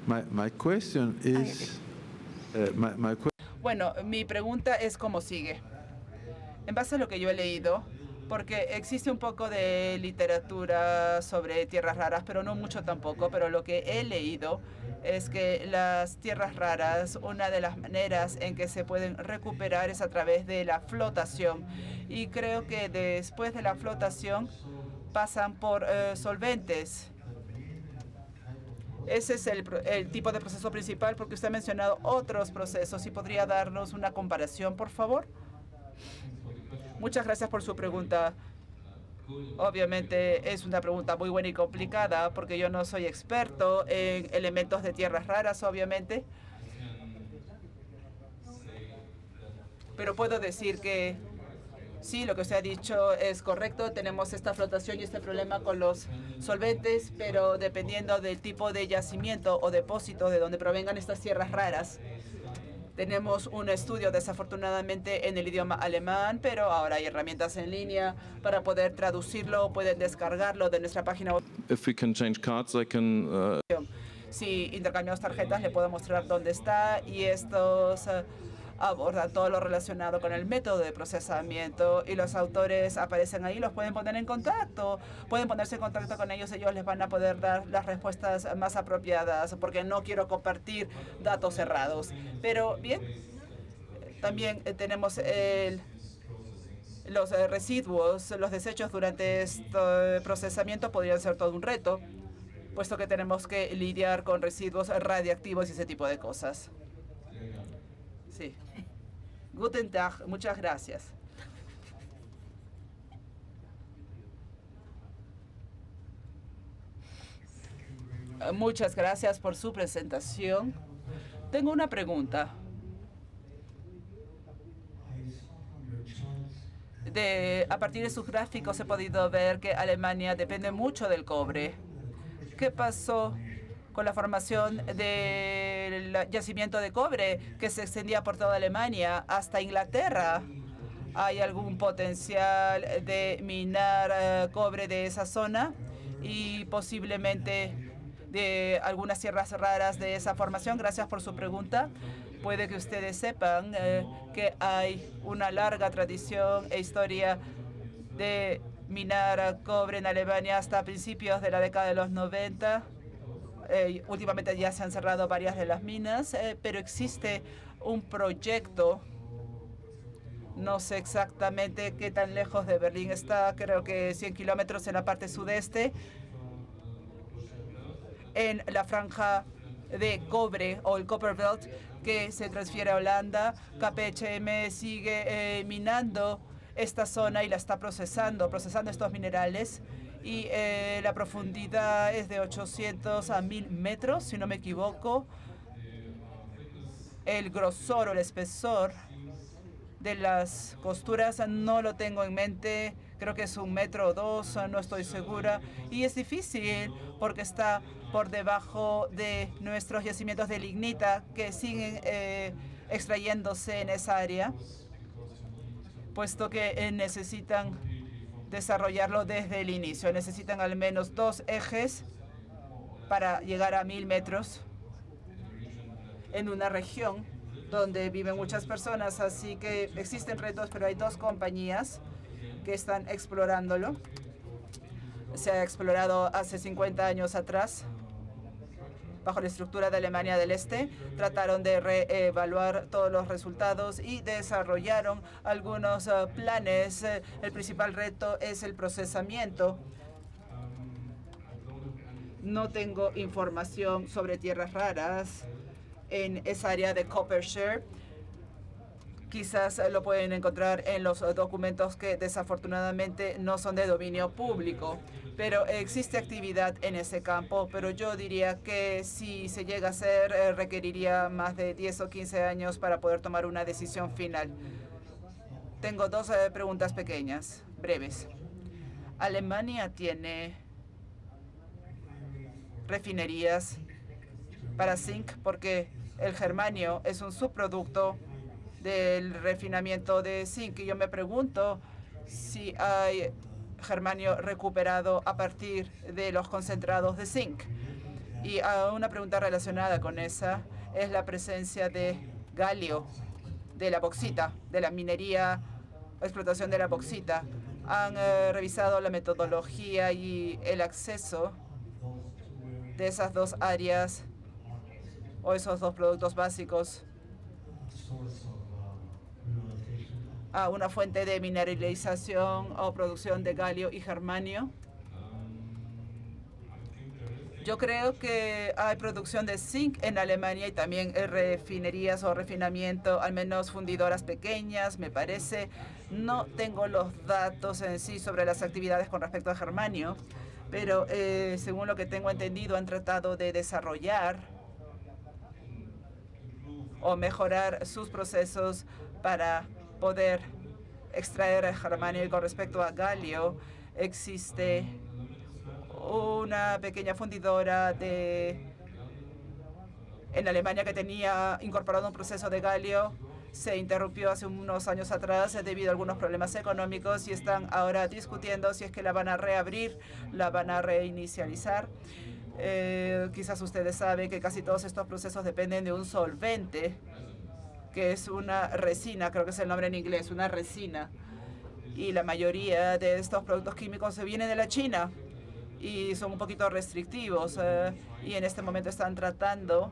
My question is, Bueno, mi pregunta es cómo sigue. En base a lo que yo he leído, porque existe un poco de literatura sobre tierras raras, pero no mucho tampoco, pero lo que he leído es que las tierras raras, una de las maneras en que se pueden recuperar es a través de la flotación. Y creo que después de la flotación pasan por solventes. Ese es el tipo de proceso principal, porque usted ha mencionado otros procesos. ¿Y podría darnos una comparación, por favor? Muchas gracias por su pregunta. Obviamente es una pregunta muy buena y complicada, porque yo no soy experto en elementos de tierras raras, obviamente. Pero puedo decir que sí, lo que usted ha dicho es correcto. Tenemos esta flotación y este problema con los solventes, pero dependiendo del tipo de yacimiento o depósito de donde provengan estas tierras raras, tenemos un estudio desafortunadamente en el idioma alemán, pero ahora hay herramientas en línea para poder traducirlo. Pueden descargarlo de nuestra página web. If we can change cards, I can. Si intercambiamos tarjetas, le puedo mostrar dónde está, y estos abordan todo lo relacionado con el método de procesamiento, y los autores aparecen ahí, los pueden poner en contacto, pueden ponerse en contacto con ellos les van a poder dar las respuestas más apropiadas, porque no quiero compartir datos cerrados. Pero bien, también tenemos los residuos, los desechos durante este procesamiento podrían ser todo un reto, puesto que tenemos que lidiar con residuos radiactivos y ese tipo de cosas. Sí. Guten Tag, muchas gracias. Muchas gracias por su presentación. Tengo una pregunta. A partir de sus gráficos he podido ver que Alemania depende mucho del cobre. ¿Qué pasó con la formación del yacimiento de cobre que se extendía por toda Alemania hasta Inglaterra? ¿Hay algún potencial de minar cobre de esa zona y posiblemente de algunas tierras raras de esa formación? Gracias por su pregunta. Puede que ustedes sepan que hay una larga tradición e historia de minar cobre en Alemania hasta principios de la década de los 90. Últimamente ya se han cerrado varias de las minas, pero existe un proyecto, no sé exactamente qué tan lejos de Berlín está, creo que 100 kilómetros en la parte sudeste, en la franja de cobre o el Copper Belt, que se transfiere a Holanda. KPHM sigue minando esta zona y la está procesando estos minerales. Y la profundidad es de 800 a 1000 metros, si no me equivoco. El grosor o el espesor de las costuras no lo tengo en mente. Creo que es 1 metro o 2, no estoy segura. Y es difícil porque está por debajo de nuestros yacimientos de lignita que siguen extrayéndose en esa área, puesto que necesitan desarrollarlo desde el inicio. Necesitan al menos 2 ejes para llegar a 1000 metros en una región donde viven muchas personas. Así que existen retos, pero hay 2 compañías que están explorándolo. Se ha explorado hace 50 años atrás, bajo la estructura de Alemania del Este. Trataron de reevaluar todos los resultados y desarrollaron algunos planes. El principal reto es el procesamiento. No tengo información sobre tierras raras en esa área de Coppershire. Quizás lo pueden encontrar en los documentos que desafortunadamente no son de dominio público, pero existe actividad en ese campo. Pero yo diría que si se llega a hacer, requeriría más de 10 o 15 años para poder tomar una decisión final. Tengo 2 preguntas pequeñas, breves. Alemania tiene refinerías para zinc, porque el germanio es un subproducto del refinamiento de zinc. Y yo me pregunto si hay germanio recuperado a partir de los concentrados de zinc. Y una pregunta relacionada con esa es la presencia de galio, de la bauxita, de la minería, explotación de la bauxita. Han revisado la metodología y el acceso de esas dos áreas o esos dos productos básicos a una fuente de mineralización o producción de galio y germanio. Yo creo que hay producción de zinc en Alemania y también refinerías o refinamiento, al menos fundidoras pequeñas, me parece. No tengo los datos en sí sobre las actividades con respecto a germanio, pero según lo que tengo entendido, han tratado de desarrollar o mejorar sus procesos para poder extraer germanio. Y con respecto a galio, existe una pequeña fundidora en Alemania que tenía incorporado un proceso de galio. Se interrumpió hace unos años atrás debido a algunos problemas económicos y están ahora discutiendo si es que la van a reabrir, la van a reinicializar. Quizás ustedes saben que casi todos estos procesos dependen de un solvente, que es una resina, creo que es el nombre en inglés, una resina. Y la mayoría de estos productos químicos se vienen de la China y son un poquito restrictivos. Y en este momento están tratando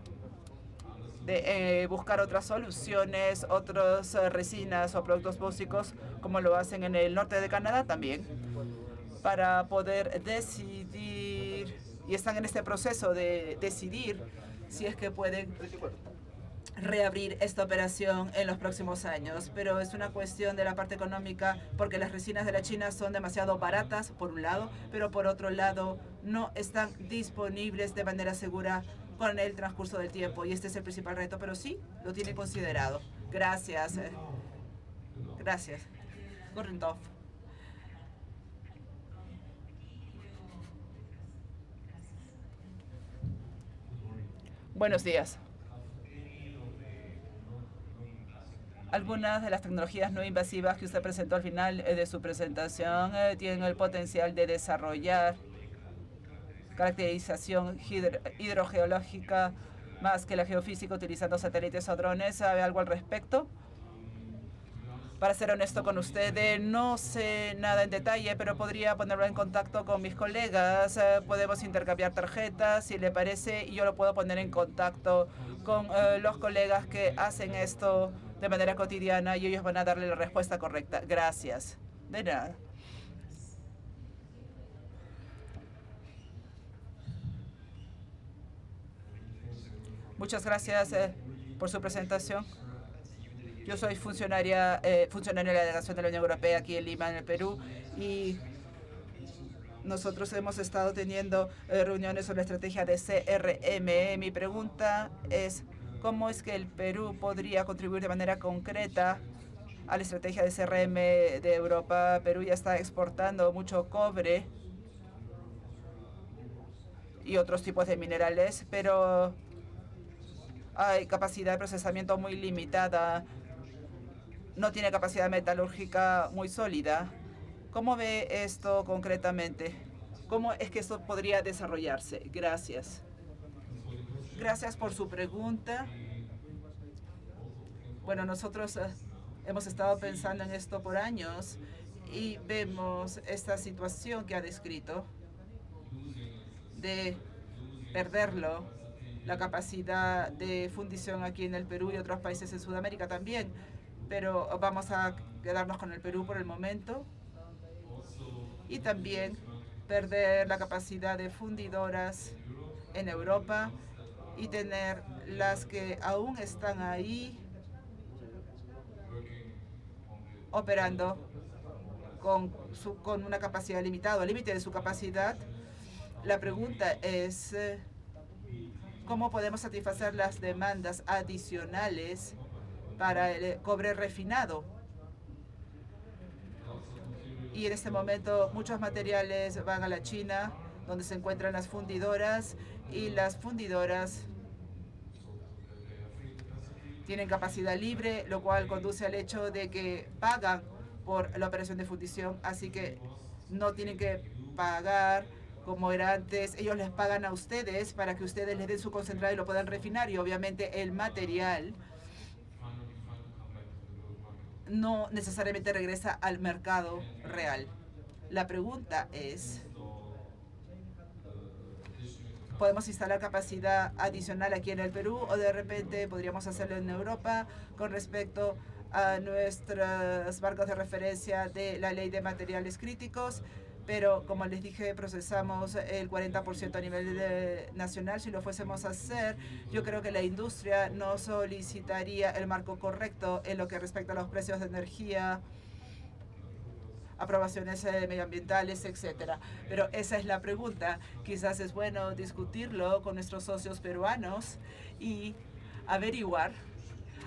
de buscar otras soluciones, otras resinas o productos básicos, como lo hacen en el norte de Canadá también, para poder decidir, y están en este proceso de decidir si es que pueden reabrir esta operación en los próximos años. Pero es una cuestión de la parte económica, porque las resinas de la China son demasiado baratas, por un lado, pero por otro lado no están disponibles de manera segura con el transcurso del tiempo. Y este es el principal reto, pero sí, lo tiene considerado. Gracias. Gracias. Gurrendorf. Buenos días. Algunas de las tecnologías no invasivas que usted presentó al final de su presentación tienen el potencial de desarrollar caracterización hidrogeológica más que la geofísica utilizando satélites o drones. ¿Sabe algo al respecto? Para ser honesto con usted, no sé nada en detalle, pero podría ponerlo en contacto con mis colegas. Podemos intercambiar tarjetas, si le parece, y yo lo puedo poner en contacto con los colegas que hacen esto de manera cotidiana y ellos van a darle la respuesta correcta. Gracias. De nada. Muchas gracias por su presentación. Yo soy funcionaria de la delegación de la Unión Europea aquí en Lima, en el Perú, y nosotros hemos estado teniendo reuniones sobre la estrategia de CRM. Mi pregunta es, ¿cómo es que el Perú podría contribuir de manera concreta a la estrategia de CRM de Europa? Perú ya está exportando mucho cobre y otros tipos de minerales, pero hay capacidad de procesamiento muy limitada. No tiene capacidad metalúrgica muy sólida. ¿Cómo ve esto concretamente? ¿Cómo es que esto podría desarrollarse? Gracias. Gracias por su pregunta. Bueno, nosotros hemos estado pensando en esto por años y vemos esta situación que ha descrito de perderlo, la capacidad de fundición aquí en el Perú y otros países en Sudamérica también. Pero vamos a quedarnos con el Perú por el momento. Y también perder la capacidad de fundidoras en Europa y tener las que aún están ahí operando con una capacidad limitada, al límite de su capacidad. La pregunta es, ¿cómo podemos satisfacer las demandas adicionales para el cobre refinado? Y en este momento muchos materiales van a la China, donde se encuentran las fundidoras, y las fundidoras tienen capacidad libre, lo cual conduce al hecho de que pagan por la operación de fundición, así que no tienen que pagar como era antes. Ellos les pagan a ustedes para que ustedes les den su concentrado y lo puedan refinar, y obviamente el material no necesariamente regresa al mercado real. La pregunta es, ¿podemos instalar capacidad adicional aquí en el Perú o de repente podríamos hacerlo en Europa con respecto a nuestros marcos de referencia de la ley de materiales críticos? Pero como les dije, procesamos el 40% a nivel nacional. Si lo fuésemos a hacer, yo creo que la industria no solicitaría el marco correcto en lo que respecta a los precios de energía, aprobaciones medioambientales, etcétera. Pero esa es la pregunta. Quizás es bueno discutirlo con nuestros socios peruanos y averiguar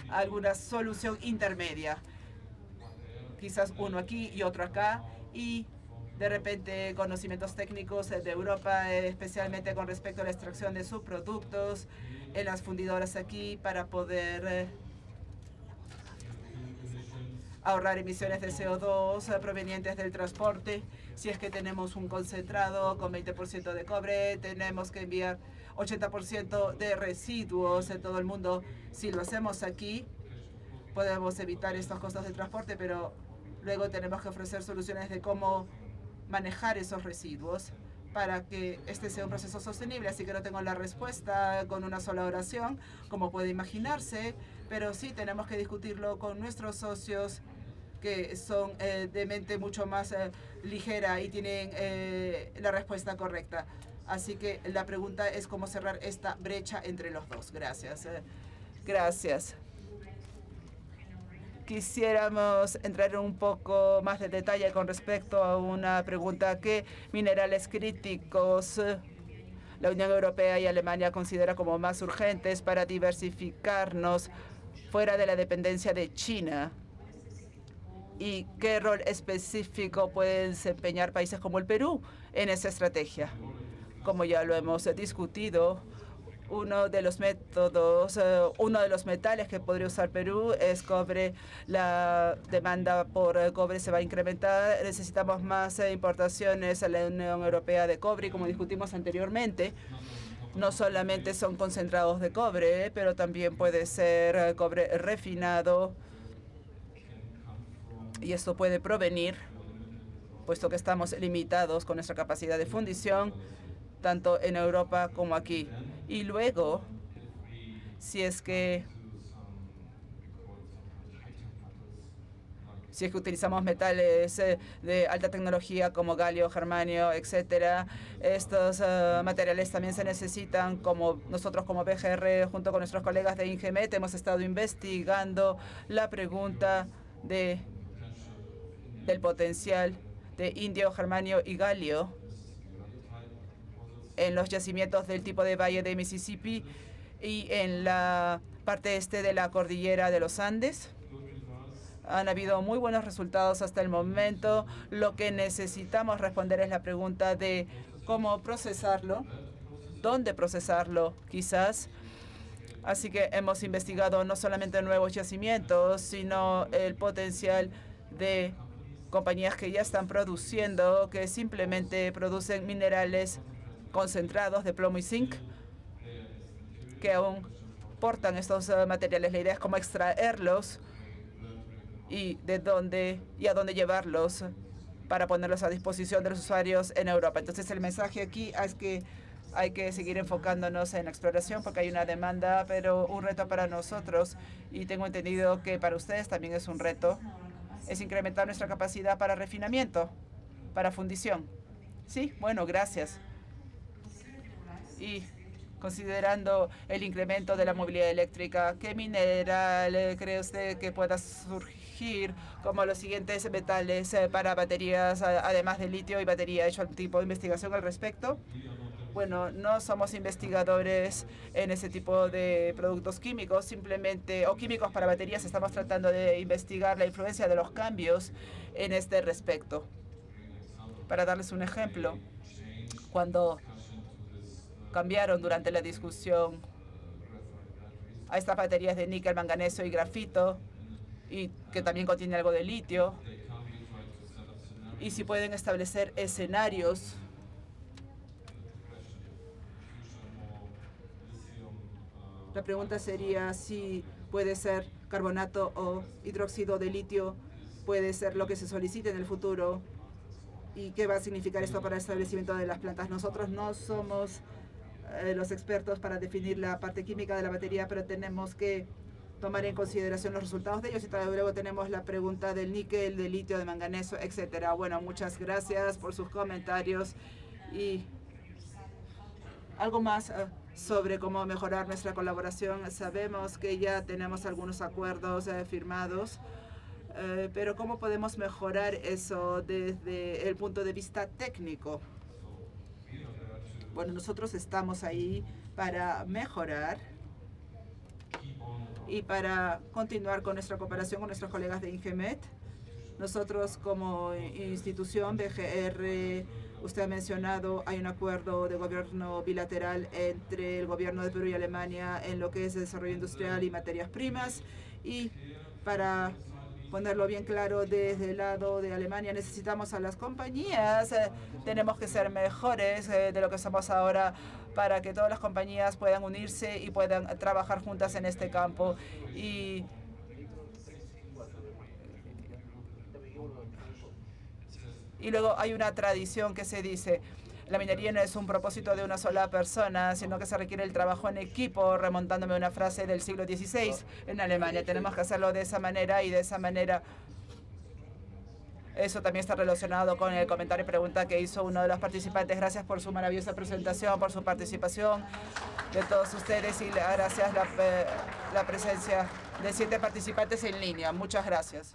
alguna solución intermedia. Quizás uno aquí y otro acá, y de repente conocimientos técnicos de Europa, especialmente con respecto a la extracción de subproductos en las fundidoras aquí para poder ahorrar emisiones de CO2 provenientes del transporte. Si es que tenemos un concentrado con 20% de cobre, tenemos que enviar 80% de residuos en todo el mundo. Si lo hacemos aquí, podemos evitar estos costos de transporte, pero luego tenemos que ofrecer soluciones de cómo manejar esos residuos para que este sea un proceso sostenible. Así que no tengo la respuesta con una sola oración, como puede imaginarse, pero sí tenemos que discutirlo con nuestros socios que son de mente mucho más ligera y tienen la respuesta correcta. Así que la pregunta es cómo cerrar esta brecha entre los dos. Gracias. Gracias. Quisiéramos entrar un poco más de detalle con respecto a una pregunta. ¿Qué minerales críticos la Unión Europea y Alemania considera como más urgentes para diversificarnos fuera de la dependencia de China? ¿Y qué rol específico pueden desempeñar países como el Perú en esa estrategia? Como ya lo hemos discutido, uno de los métodos, uno de los metales que podría usar Perú es cobre. La demanda por cobre se va a incrementar. Necesitamos más importaciones a la Unión Europea de cobre, y como discutimos anteriormente, no solamente son concentrados de cobre, pero también puede ser cobre refinado. Y esto puede provenir, puesto que estamos limitados con nuestra capacidad de fundición, tanto en Europa como aquí. Y luego, si es que utilizamos metales de alta tecnología como galio, germanio, etcétera, estos materiales también se necesitan. Como nosotros como PGR, junto con nuestros colegas de Ingemet, hemos estado investigando la pregunta del potencial de indio, germanio y galio en los yacimientos del tipo de Valle de Mississippi y en la parte este de la cordillera de los Andes. Han habido muy buenos resultados hasta el momento. Lo que necesitamos responder es la pregunta de cómo procesarlo, dónde procesarlo, quizás. Así que hemos investigado no solamente nuevos yacimientos, sino el potencial de compañías que ya están produciendo, que simplemente producen minerales concentrados de plomo y zinc, que aún portan estos materiales. La idea es cómo extraerlos y de dónde y a dónde llevarlos para ponerlos a disposición de los usuarios en Europa. Entonces el mensaje aquí es que hay que seguir enfocándonos en la exploración porque hay una demanda, pero un reto para nosotros, y tengo entendido que para ustedes también es un reto, es incrementar nuestra capacidad para refinamiento, para fundición. Sí, bueno, gracias. Y considerando el incremento de la movilidad eléctrica, ¿qué mineral cree usted que pueda surgir como los siguientes metales para baterías, además de litio y batería? ¿Ha hecho algún tipo de investigación al respecto? Bueno, no somos investigadores en ese tipo de productos químicos, simplemente, o químicos para baterías. Estamos tratando de investigar la influencia de los cambios en este respecto. Para darles un ejemplo, cuando cambiaron durante la discusión a estas baterías de níquel, manganeso y grafito, y que también contiene algo de litio. Y si pueden establecer escenarios La pregunta sería si puede ser carbonato o hidróxido de litio, puede ser lo que se solicite en el futuro. ¿Y qué va a significar esto para el establecimiento de las plantas? Nosotros no somos los expertos para definir la parte química de la batería, pero tenemos que tomar en consideración los resultados de ellos. Y luego tenemos la pregunta del níquel, del litio, de manganeso, etcétera. Bueno, muchas gracias por sus comentarios. Y algo más sobre cómo mejorar nuestra colaboración. Sabemos que ya tenemos algunos acuerdos firmados, pero ¿cómo podemos mejorar eso desde el punto de vista técnico? Bueno, nosotros estamos ahí para mejorar y para continuar con nuestra cooperación con nuestros colegas de INGEMET. Nosotros como institución, BGR, usted ha mencionado, hay un acuerdo de gobierno bilateral entre el gobierno de Perú y Alemania en lo que es desarrollo industrial y materias primas. Y para ponerlo bien claro, desde el lado de Alemania necesitamos a las compañías, tenemos que ser mejores de lo que somos ahora para que todas las compañías puedan unirse y puedan trabajar juntas en este campo. Y luego hay una tradición que se dice, la minería no es un propósito de una sola persona, sino que se requiere el trabajo en equipo, remontándome a una frase del siglo XVI en Alemania. Tenemos que hacerlo de esa manera y de esa manera. Eso también está relacionado con el comentario y pregunta que hizo uno de los participantes. Gracias por su maravillosa presentación, por su participación de todos ustedes y gracias la presencia de 7 participantes en línea. Muchas gracias.